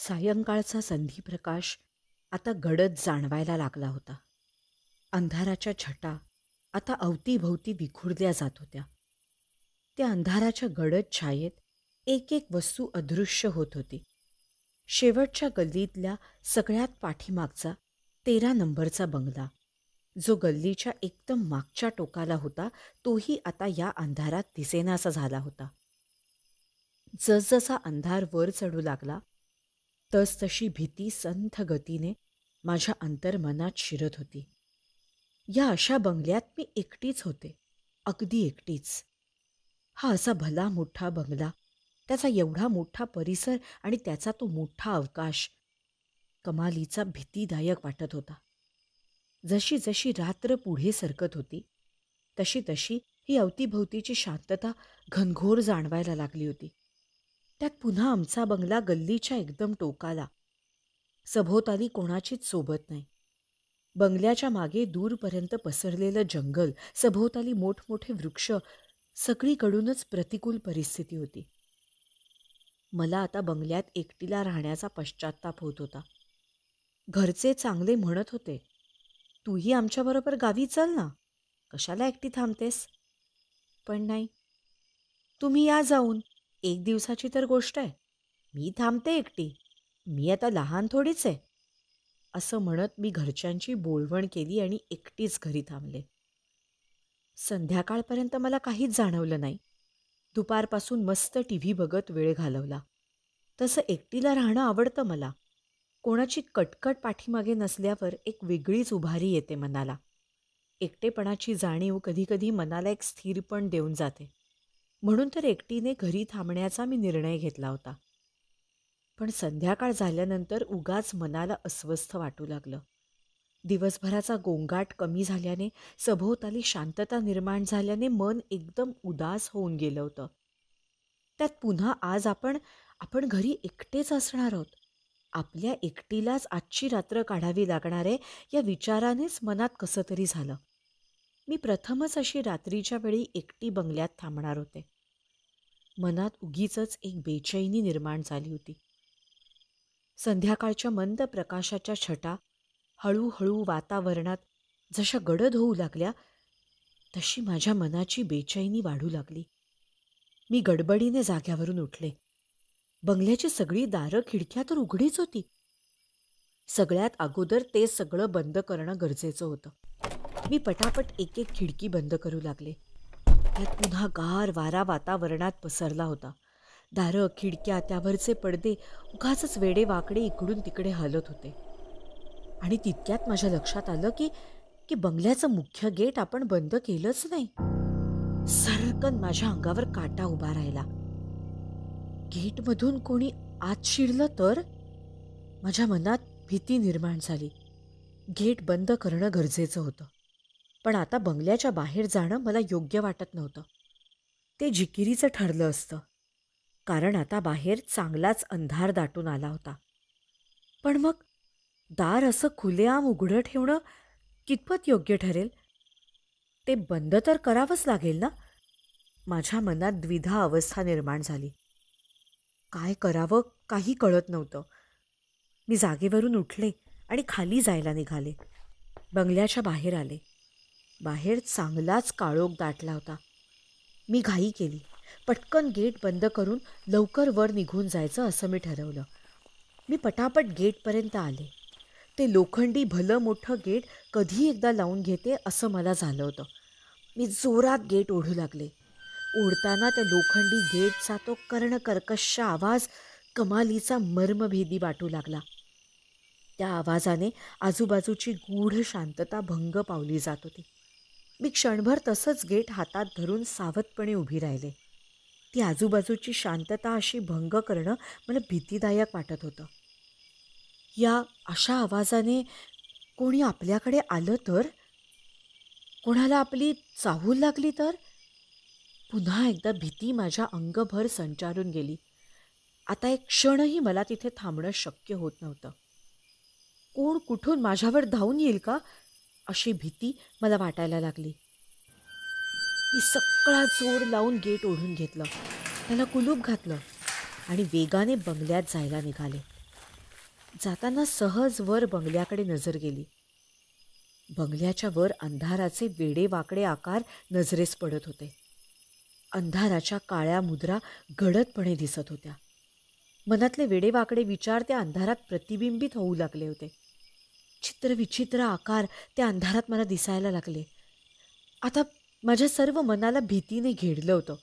सायंकाळचा संधीप्रकाश आता गडद जाणवायला लागला होता. अंधाराच्या छटा आता अवतीभोवती विखुरल्या जात होत्या. त्या अंधाराच्या गडद छायेत एक एक वस्तू अदृश्य होत होती. शेवटच्या गल्लीतल्या सगळ्यात पाठीमागचा 13 नंबरचा बंगला, जो गल्लीच्या एकदम मागच्या टोकाला होता, तोही आता या अंधारात दिसेनासा झाला होता. जसजसा अंधार वर चढू लागला तसतशी भीती संथ गतीने माझ्या अंतर्मनात शिरत होती. या अशा बंगल्यात मी एकटीच होते, अगदी एकटीच. हा असा भला मोठा बंगला, त्याचा एवढा मोठा परिसर आणि त्याचा तो मोठा अवकाश कमालीचा भीतीदायक वाटत होता. जशी जशी रात्र पुढे सरकत होती तशी तशी ही अवतीभोवतीची शांतता घनघोर जाणवायला लागली होती. त्यात पुन्हा आमचा बंगला गल्लीच्या एकदम टोकाला. सभोवताली कोणाचीच सोबत नाही. बंगल्याच्या मागे दूरपर्यंत पसरलेलं जंगल, सभोवताली मोठमोठे वृक्ष, सगळीकडूनच प्रतिकूल परिस्थिती होती. मला आता बंगल्यात एकटीला राहण्याचा पश्चात्ताप होत होता. घरचे चांगले म्हणत होते, तूही आमच्याबरोबर गावी चल ना, कशाला एकटी थांबतेस? पण नाही. तुम्ही या जाऊन, 1 दिवसाची तर गोष्ट आहे. मी थांबते एकटी. मी आता लहान थोडीच आहे. असं म्हणत मी घरच्यांची बोलवण केली आणि एकटीच घरी थांबले. संध्याकाळपर्यंत मला काहीच जाणवलं नाही. दुपारपासून मस्त टीव्ही बघत वेळ घालवला. तसं एकटीला राहणं आवडतं मला. कोणाची कटकट पाठीमागे नसल्यावर एक वेगळीच उभारी येते मनाला. एकटेपणाची जाणीव कधीकधी मनाला एक स्थिरपण देऊन जाते. म्हणून तर एकटीने घरी थांबण्याचा मी निर्णय घेतला होता. पण संध्याकाळ झाल्यानंतर उगाच मनाला अस्वस्थ वाटू लागलं. दिवसभराचा गोंगाट कमी झाल्याने, सभोवताली शांतता निर्माण झाल्याने मन एकदम उदास होऊन गेलं होतं. त्यात पुन्हा आज आपण घरी एकटेच असणार आहोत. आपल्या एकटीलाच आजची रात्र काढावी लागणार आहे, या विचारानेच मनात कसं तरी झालं. मी प्रथमच अशी रात्रीच्या वेळी एकटी बंगल्यात थांबणार होते. मनात उगीचच एक बेचैनी निर्माण झाली होती. संध्याकाळच्या मंद प्रकाशाच्या छटा हळूहळू वातावरणात जशा गडद होऊ लागल्या, तशी माझ्या मनाची बेचैनी वाढू लागली. मी गडबडीने जाग्यावरून उठले. बंगल्याची सगळी दारं खिडक्या तर उघडीच होती. सगळ्यात अगोदर ते सगळं बंद करणं गरजेचं होतं. मी पटापट एक एक खिडकी बंद करू लागले. त्यात पुन्हा गार वारा वातावरणात पसरला होता. दारं, खिडक्या, त्यावरचे पडदे उगाचच वेडेवाकडे इकडून तिकडे हलत होते. आणि तितक्यात माझ्या लक्षात आलं की बंगल्याचं मुख्य गेट आपण बंद केलंच नाही. सर्रकन माझ्या अंगावर काटा उभा राहिला. गेटमधून कोणी आत शिरलं तर? माझ्या मनात भीती निर्माण झाली. गेट बंद करणं गरजेचं होतं. पण आता बंगल्याच्या बाहेर जाणं मला योग्य वाटत नव्हतं. ते जिकिरीचं ठरलं असतं. कारण आता बाहेर चांगलाच अंधार दाटून आला होता. पण मग दार असं खुलेआम उघडं ठेवणं कितपत योग्य ठरेल? ते बंद तर करावंच लागेल ना? माझ्या मनात द्विधा अवस्था निर्माण झाली. काय करावं काही कळत नव्हतं. मी जागेवरून उठले आणि खाली जायला निघाले. बंगल्याच्या बाहेर आले. बाहेर चांगलाच काळोख दाटला होता. मी घाई केली. पटकन गेट बंद करून लवकर वर निघून जायचं असं मी ठरवलं. मी पटापट गेटपर्यंत आले. ते लोखंडी भलं मोठं गेट कधी एकदा लावून घेते असं मला झालं होतं. मी जोरात गेट ओढू लागले. ओढताना त्या लोखंडी गेटचा तो कर्णकर्कश आवाज कमालीचा मर्मभेदी वाटू लागला. त्या आवाजाने आजूबाजूची गूढ शांतता भंग पावली जात होती. मी क्षणभर तसंच गेट हातात धरून सावधपणे उभी राहिले. ती आजूबाजूची शांतता अशी भंग करणं मला भीतीदायक वाटत होतं. या अशा आवाजाने कोणी आपल्याकडे आलं तर? कोणाला आपली चाहूल लागली तर? पुन्हा एकदा भीती माझ्या अंगभर संचारून गेली. आता एक क्षणही मला तिथे थांबणं शक्य होत नव्हतं. कोण कुठून माझ्यावर धावून येईल का अशी भीती मला वाटायला लागली. मी सगळा जोर लावून गेट ओढून घेतलं, त्याला कुलूप घातलं आणि वेगाने बंगल्यात जायला निघाले. जाताना सहज वर बंगल्याकडे नजर गेली. बंगल्याच्या वर अंधाराचे वेडेवाकडे आकार नजरेस पडत होते. अंधाराच्या काळ्या मुद्रा गडदपणे दिसत होत्या. मनातले वेडेवाकडे विचार त्या अंधारात प्रतिबिंबित होऊ लागले होते. चित्रविचित्र आकार त्या अंधारात मला दिसायला लागले. आता माझ्या सर्व मनाला भीतीने घेरलं होतं.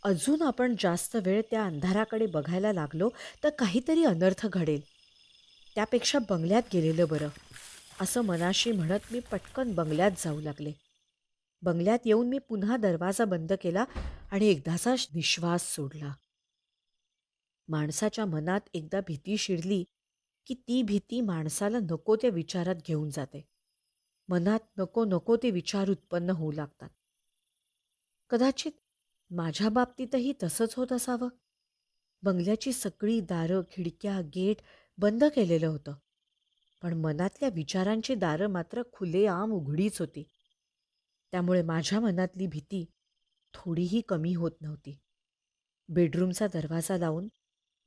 अजून आपण जास्त वेळ त्या अंधाराकडे बघायला लागलो तर काहीतरी अनर्थ घडेल. त्यापेक्षा बंगल्यात गेलेलं बरं, असं मनाशी म्हणत मी पटकन बंगल्यात जाऊ लागले. बंगल्यात येऊन मी पुन्हा दरवाजा बंद केला आणि एकदाचा निश्वास सोडला. माणसाच्या मनात एकदा भीती शिरली की ती भीती माणसाला नको त्या विचारात घेऊन जाते. मनात नको नको ते विचार उत्पन्न होऊ लागतात. कदाचित माझ्या बाबतीतही तसंच होत असावं. बंगल्याची सगळी दारं, खिडक्या, गेट बंद केलेलं होतं. पण मनातल्या विचारांची दारं मात्र खुलेआम उघडीच होती. त्यामुळे माझ्या मनातली भीती थोडीही कमी होत नव्हती. बेडरूमचा दरवाजा लावून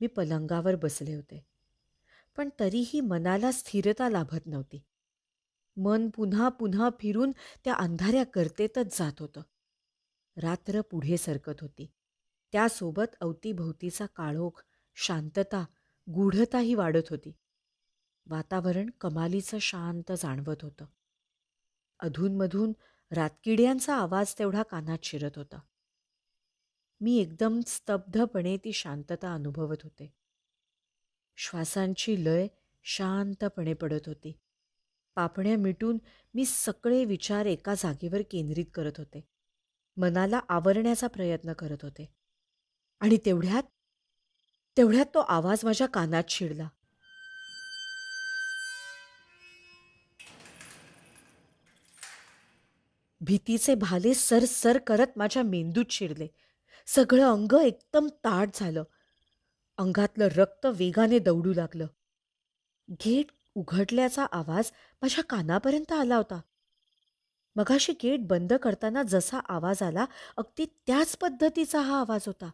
मी पलंगावर बसले होते. पण तरीही मनाला स्थिरता लाभत नव्हती. मन पुन्हा पुन्हा फिरून त्या अंधाऱ्या गर्तेतच जात होतं. रात्र पुढे सरकत होती. त्यासोबत अवतीभोवतीचा काळोख, शांतता, गूढताही वाढत होती. वातावरण कमालीचं शांत जाणवत होतं. अधूनमधून रातकिड्यांचा आवाज तेवढा कानात शिरत होता. मी एकदम स्तब्धपणे ती शांतता अनुभवत होते. श्वासांची लय शांतपणे पडत होती. पापण्या मिटून मी सगळे विचार एका जागेवर केंद्रित करत होते. मनाला आवरण्याचा प्रयत्न करत होते. आणि तेवढ्यात तेवढ्यात तो आवाज माझ्या कानात शिरला. भीतीचे भाले सरसर करत माझ्या मेंदूत शिरले. सगळं अंग एकदम ताठ झालं. अंगातलं रक्त वेगाने दौडू लागलं. गेट उघडल्याचा आवाज माझ्या कानापर्यंत आला होता. मगाशी गेट बंद करताना जसा आवाज आला अगदी त्याच पद्धतीचा हा आवाज होता.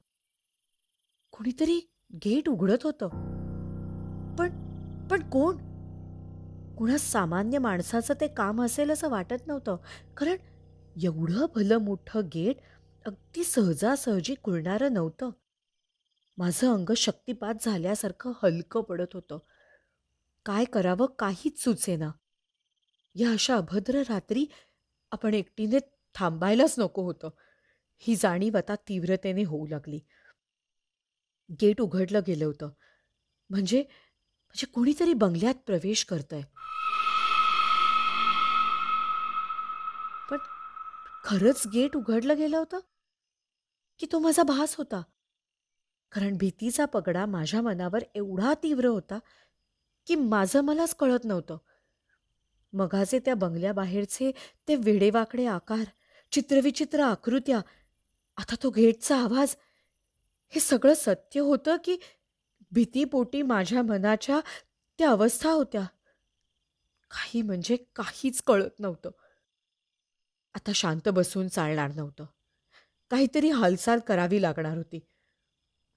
कुणीतरी गेट उघडत होतं. पण पण कोण? कुणा सामान्य माणसाचं ते काम असेल असं वाटत नव्हतं. कारण एवढं भलं मोठं गेट अगदी सहजासहजी खुलणारं नव्हतं. माझं अंग शक्तिपात झाल्यासारखं हलकं पडत होतं. काय करावं काहीच सुचेना. या अशा अभद्र रात्री आपण एकटीने थांबायलाच नको होतं. ही जाणीव आता तीव्रतेने होऊ लागली. गेट उघडलं गेलं होतं. म्हणजे म्हणजे कोणीतरी बंगल्यात प्रवेश करतंय. पण खरंच गेट उघडलं गेलं होतं? की तो माझा भास होता? कारण भीतीचा पगडा माझ्या मनावर एवढा तीव्र होता की माझं मलाच कळत नव्हतं. मघाचे त्या बंगल्याबाहेरचे ते वेडेवाकडे आकार, चित्रविचित्र आकृत्या, आता तो गेटचा आवाज, हे सगळं सत्य होतं की भीतीपोटी माझ्या मनाच्या त्या अवस्था होत्या? काही म्हणजे काहीच कळत नव्हतं. आता शांत बसून चालणार नव्हतं. काहीतरी हालचाल करावी लागणार होती.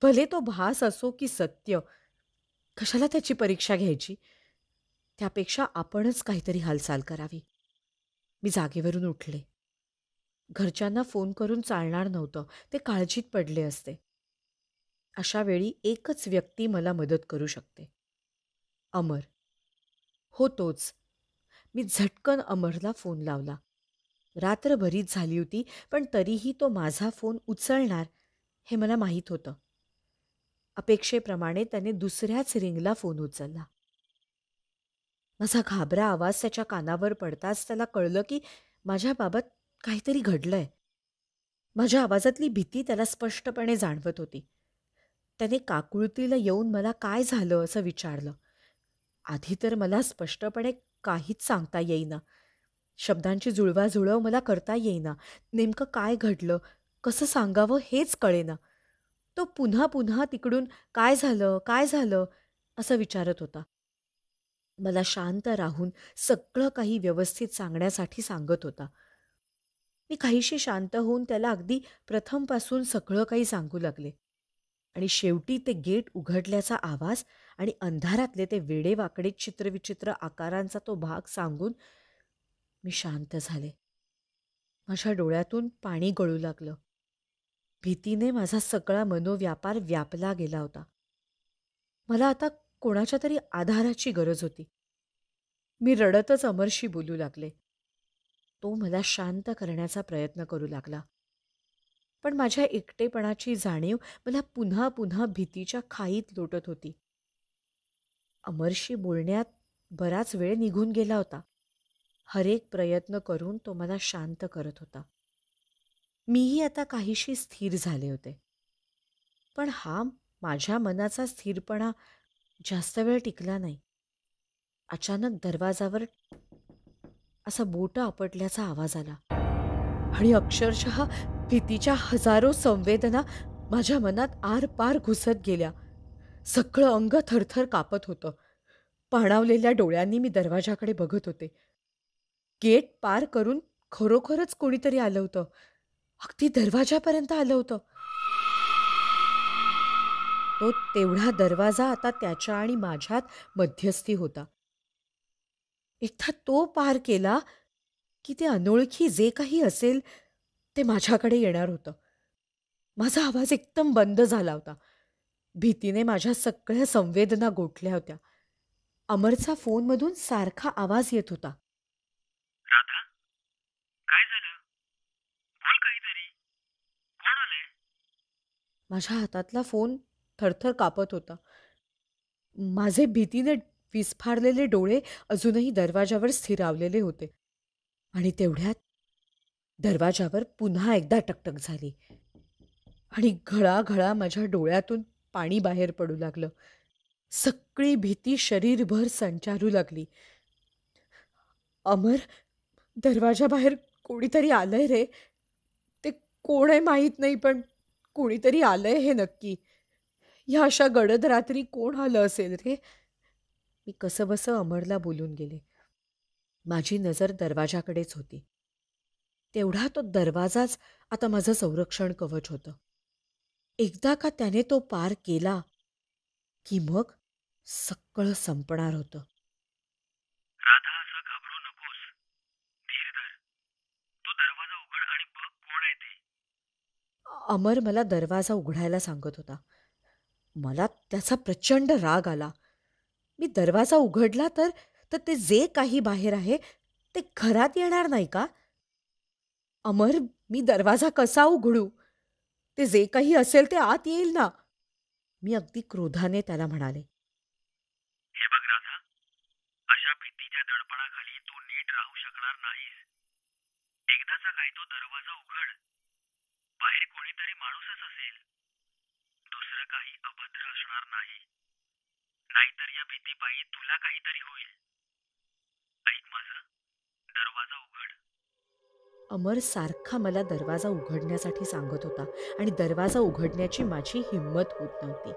भले तो भास असो की सत्य, कशाला त्याची परीक्षा घ्यायची? त्यापेक्षा आपणच काहीतरी हालचाल करावी. मी जागेवरून उठले. घरच्यांना फोन करून चालणार नव्हतं. ते काळजीत पडले असते. अशा वेळी एकच व्यक्ती मला मदत करू शकते. अमर. हो तोच. मी झटकन अमरला फोन लावला. रात्र बरीच झाली होती, पण तरीही तो माझा फोन उचलणार हे मला माहीत होतं. अपेक्षेप्रमाणे त्याने दुसऱ्याच रिंगला फोन उचलला. माझा घाबरा आवाज त्याच्या कानावर पडताच त्याला कळलं की माझ्याबाबत काहीतरी घडलंय. माझ्या आवाजातली भीती त्याला स्पष्टपणे जाणवत होती. त्याने काकुळतीला येऊन मला काय झालं असं विचारलं. आधी तर मला स्पष्टपणे काहीच सांगता येईना. शब्दांची जुळवाजुळव मला करता येईना. नेमकं काय घडलं, कसं सांगावं हेच कळेना. तो पुन्हा पुन्हा तिकडून काय झालं, काय झालं असं विचारत होता. मला शांत राहून सगळं काही व्यवस्थित सांगण्यासाठी सांगत होता. मी काहीशी शांत होऊन त्याला अगदी प्रथमपासून सगळं काही सांगू लागले. आणि शेवटी ते गेट उघडल्याचा आवाज आणि अंधारातले ते वेडेवाकडे चित्रविचित्र आकारांचा तो भाग सांगून मी शांत झाले. माझ्या डोळ्यातून पाणी गळू लागलं. भीतीने माझा सगळा मनोव्यापार व्यापला गेला होता. मला आता कोणाच्या तरी आधाराची गरज होती. मी रडतच अमरशी बोलू लागले. तो मला शांत करण्याचा प्रयत्न करू लागला. पण माझ्या एकटेपणाची जाणीव मला पुन्हा पुन्हा भीतीच्या खाईत लोटत होती. अमरशी बोलण्यात बराच वेळ निघून गेला होता. हरेक प्रयत्न करून तो मला शांत करत होता. मीही आता काहीशी स्थिर झाले होते. पण हा माझ्या मनाचा स्थिरपणा जास्त वेळ टिकला नाही. अचानक दरवाजावर असा बोटं आपटल्याचा आवाज आला आणि अक्षरशः भीतीच्या हजारो संवेदना माझ्या मनात आरपार घुसत गेल्या. सगळं अंग थरथर कापत होतं. पाणावलेल्या डोळ्यांनी मी दरवाजाकडे बघत होते. गेट पार करून खरोखरच कोणीतरी आलं होतं. अगदी दरवाजापर्यंत आलं होतं. तो तेवढा दरवाजा आता त्याच्या आणि माझ्यात मध्यस्थी होता. एकदा तो पार केला की ते अनोळखी जे काही असेल ते माझ्याकडे येणार होतं. माझा आवाज एकदम बंद झाला होता. भीतीने माझ्या सगळ्या संवेदना गोठल्या होत्या. अमरचा फोनमधून सारखा आवाज येत होता. राधा, काय झालं? बोल काहीतरी. कोण आलंय? माझ्या हातातला फोन थरथर कापत होता. माझे भीतीने विस्फारलेले डोळे अजूनही दरवाजावर स्थिरावलेले होते. आणि तेवढ्यात दरवाजावर पुन्हा एकदा टकटक झाली आणि घळाघळा माझ्या डोळ्यातून पाणी बाहेर पडू लागलं. सगळी भीती शरीरभर संचारू लागली. अमर, दरवाजाबाहेर कोणीतरी आलंय रे. ते कोण आहे माहीत नाही, पण कोणीतरी आलंय हे नक्की. या अशा गडद रात्री कोण आलं असेल रे? मी कसंबसं अमरला बोलून गेले. माझी नजर दरवाजाकडेच होती. तेवढा तो दरवाजाच आता माझं संरक्षण कवच होतं. एकदा का त्याने तो पार केला की मग सगळं संपणार होतं. राधा, असं घाबरू नकोस. धीर धर. तू दरवाजा उघड आणि बघ कोण आहे ते. अमर मला दरवाजा उघडायला सांगत होता. मला त्याचा प्रचंड राग आला. मी दरवाजा उघडला तर तर ते जे काही बाहेर आहे ते घरात येणार नाही का? अमर, मी दरवाजा कसा उघडू? ते जे काही असेल ते आत येईल ना. मी अगदी क्रोधाने त्याला म्हणाले. हे बघ राधा, अशा भीतीच्या दडपणाखाली तू नीट राहू शकणार नाहीस. एकदाचा काय तो दरवाजा उघड. बाहेर कोणीतरी माणूसच असेल. दुसरं काही अभद्र असणार नाही. नाहीतर या भीतीपायी तुला काहीतरी होईल. ऐक माझं, दरवाजा उघड. अमर सारखा मला दरवाजा उघडण्यासाठी सांगत होता आणि दरवाजा उघडण्याची माझी हिंमत होत नव्हती.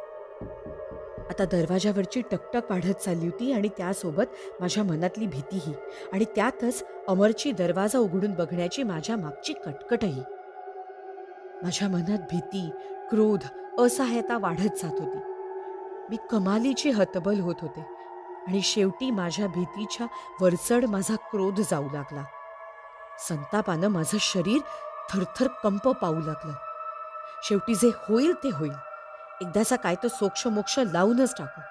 आता दरवाजावरची टकटक वाढत चालली होती आणि त्यासोबत माझ्या मनातली भीतीही, आणि त्यातच अमरची दरवाजा उघडून बघण्याची माझ्या मागची कटकटही. माझ्या मनात भीती, क्रोध, असहायता वाढत जात होती. मी कमालीची हतबल होत होते आणि शेवटी माझ्या भीतीच्या वरचढ माझा क्रोध जाऊ लागला. संतापानं माझं शरीर थरथर कंप पाहू लागलं. शेवटी जे होईल ते होईल. एकदाचा काय तो सोक्षमोक्ष लावूनच टाकू,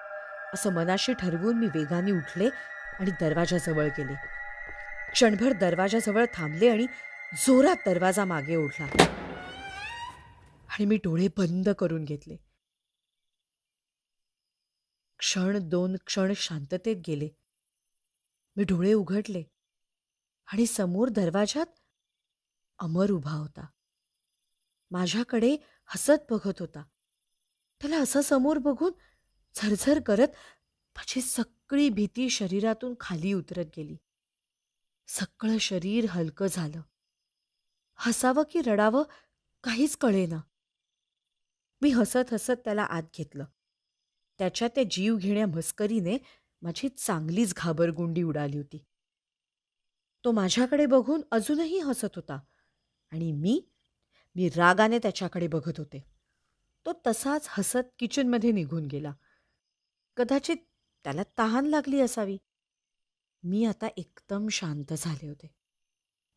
असं मनाशी ठरवून मी वेगाने उठले आणि दरवाजाजवळ गेले. क्षणभर दरवाजाजवळ थांबले आणि जोरात दरवाजा मागे ओढला आणि मी डोळे बंद करून घेतले. क्षण, 2 क्षण शांततेत गेले. मी डोळे उघडले आणि समोर दरवाजात अमर उभा होता. माझ्याकडे हसत बघत होता. त्याला असं समोर बघून झरझर करत माझी सगळी भीती शरीरातून खाली उतरत गेली. सगळं शरीर हलकं झालं. हसावं की रडावं काहीच कळेना. मी हसत हसत त्याला आत घेतलं. त्याच्या त्या जीवघेण्या मस्करीने माझी चांगलीच घाबरगुंडी उडाली होती. तो माझ्याकडे बघून अजूनही हसत होता आणि मी रागाने त्याच्याकडे बघत होते. तो तसाच हसत किचनमध्ये निघून गेला. कदाचित त्याला तहान लागली असावी. मी आता एकदम शांत झाले होते.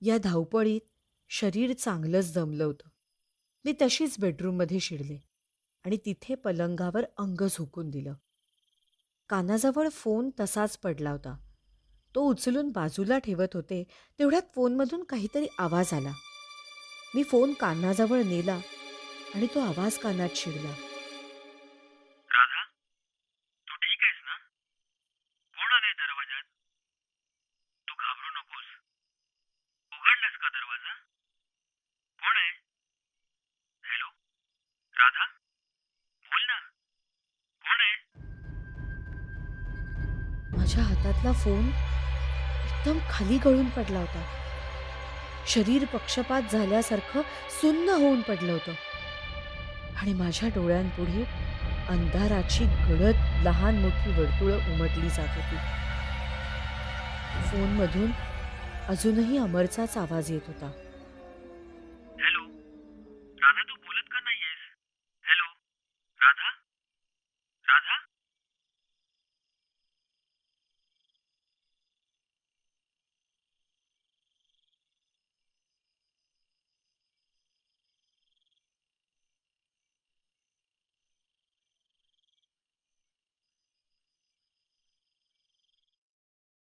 या धावपळीत शरीर चांगलंच दमलं होतं. मी तशीच बेडरूममध्ये शिरले आणि तिथे पलंगावर अंग झोकून दिलं. कानाजवळ फोन तसाच पडला होता. तो उचलून बाजूला ठेवत होते तेवढ्यात फोनमधून काहीतरी आवाज आला. मी फोन कानाजवळ नेला आणि तो आवाज कानात शिरला. राधा, तू ठीक आहेस ना? कोण आलंय दरवाजात? तू घाबरू नकोस. उघडलास का दरवाजा? कोण आहे? हॅलो? राधा, बोल ना. कोण आहे? माझ्या हातातला फोन एकदम खाली गळून पडला होता. शरीर पक्षपात झाल्यासारखं सुन्न होऊन पडलं होतं आणि माझ्या डोळ्यांपुढे अंधाराची गडद लहान मोठी वर्तुळं उमटली जात होती. फोनमधून अजूनही अमरचाच आवाज येत होता.